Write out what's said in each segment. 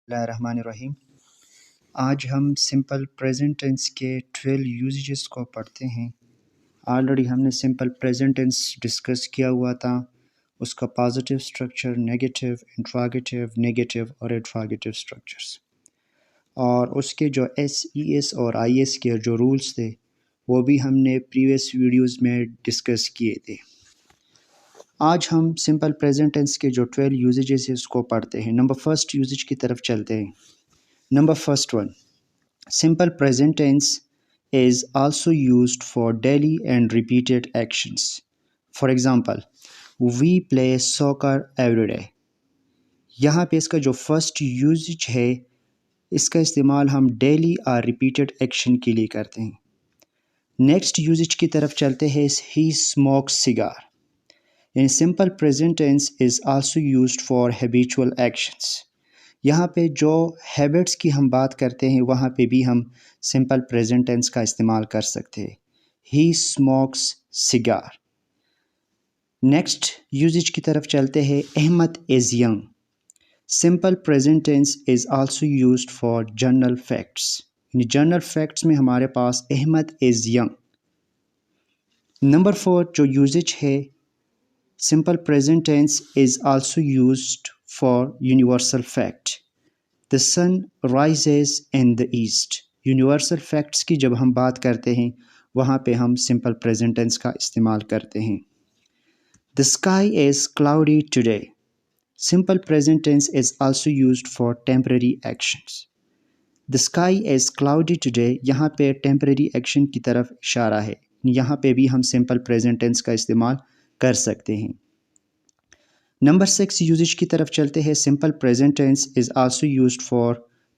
बिस्मिल्लाहिर्रहमानिर्रहीम। आज हम सिंपल प्रेजेंट टेंस के 12 यूजेस को पढ़ते हैं। ऑलरेडी हमने सिंपल प्रेजेंट टेंस डिस्कस किया हुआ था, उसका पॉजिटिव स्ट्रक्चर, नेगेटिव, नेगेटिव और एट्रोगेटिव स्ट्रक्चर्स, और उसके जो एस और आई के जो रूल्स थे वो भी हमने प्रीवियस वीडियोस में डिस्कस किए थे। आज हम सिंपल प्रेजेंट टेंस के जो 12 यूजेस हैं उसको पढ़ते हैं। नंबर फर्स्ट यूजेज की तरफ चलते हैं। Number first one, simple present tense is also used for daily and repeated actions. For example, we play soccer every day. यहाँ पे इसका जो फर्स्ट यूजेज है इसका इस्तेमाल हम डेली और रिपीटेड एक्शन के लिए करते हैं। नेक्स्ट यूजेज की तरफ चलते हैं। He smokes cigar. In simple present tense is also used for habitual actions. यहाँ पे जो हैबिट्स की हम बात करते हैं वहाँ पे भी हम सिंपल प्रेजेंट टेंस का इस्तेमाल कर सकते हैं। He smokes cigar. Next uses की तरफ चलते हैं। Ahmed is young. Simple present tense is also used for general facts. General facts में हमारे पास अहमद इज़ यंग। नंबर 4 जो यूजेज है, simple present tense is also used for universal fact. The sun rises in the east. Universal facts की जब हम बात करते हैं वहाँ पे हम simple present tense का इस्तेमाल करते हैं। The sky is cloudy today. Simple present tense is also used for temporary actions. The sky is cloudy today. यहाँ पे temporary action की तरफ इशारा है। यहाँ पे भी हम simple present tense का इस्तेमाल कर सकते हैं। नंबर 6 यूजेज की तरफ चलते हैं। Simple present tense is also used for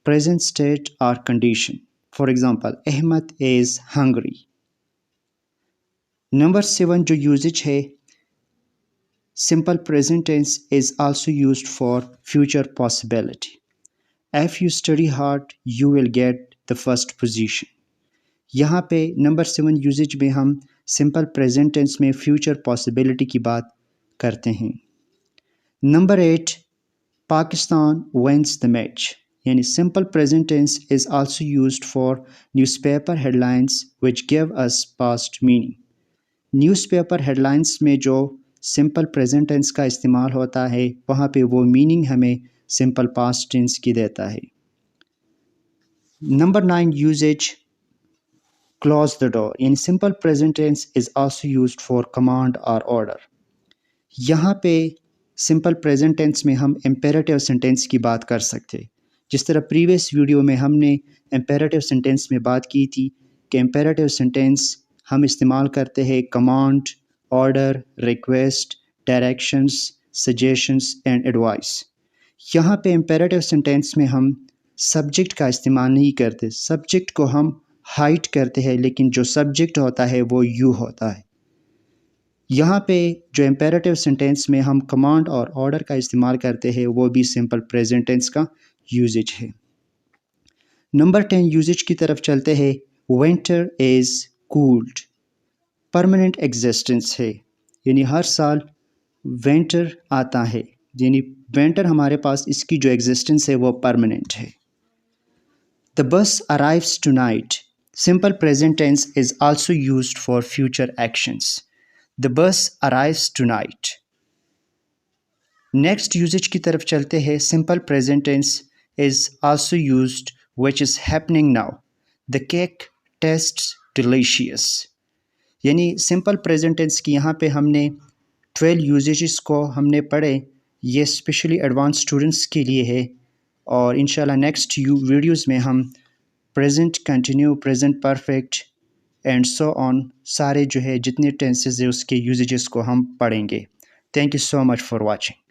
present state और condition. For example, Ahmad is hungry. Number 7 जो यूजेज है, simple present tense is also used for future possibility. If you study hard you will get the first position. यहाँ पे number 7 usages में हम simple present tense में future possibility की बात करते हैं। Number 8, Pakistan wins the match। यानी simple present tense is also used for newspaper headlines which give us past meaning। Newspaper headlines में जो सिंपल प्रेजेंट टेंस का इस्तेमाल होता है वहाँ पे वो मीनिंग हमें सिंपल पास्ट टेंस की देता है। Number 9 uses, close the door. यानी simple present tense is also used for command और ऑर्डर। यहाँ पे सिंपल प्रेजेंट टेंस में हम इम्पेरेटिव सेंटेंस की बात कर सकते हैं। जिस तरह प्रीवियस वीडियो में हमने इम्पेरेटिव सेंटेंस में बात की थी कि इम्पेरेटिव सेंटेंस हम इस्तेमाल करते हैं command, order, request, directions, suggestions and advice. यहाँ पे इम्पेरेटिव सेंटेंस में हम सब्जेक्ट का इस्तेमाल नहीं करते। सब्जेक्ट को हम हाइड करते हैं, लेकिन जो सब्जेक्ट होता है वो यू होता है। यहाँ पे जो इम्पेरेटिव सेंटेंस में हम कमांड और ऑर्डर का इस्तेमाल करते हैं वो भी सिंपल प्रेजेंट टेंस का यूजेज है। नंबर 10 यूजेज की तरफ चलते हैं। Winter is cooled. Permanent existence है, यानी हर साल विंटर आता है, यानी विंटर हमारे पास इसकी जो एग्जिस्टेंस है वो परमानेंट है। The bus arrives tonight. Simple present tense is also used for future actions. The bus arrives tonight. Next usage की तरफ चलते हैं। Simple present tense is also used which is happening now. The cake tastes delicious. यानी simple present tense की यहाँ पे हमने 12 usages को हमने पढ़े। ये स्पेशली एडवांस स्टूडेंट्स के लिए है, और इंशाल्लाह नेक्स्ट वीडियोज़ में हम present continue, present perfect and so on सारे जो है जितने टेंसेस है उसके यूजेजेस को हम पढ़ेंगे। Thank you so much for watching.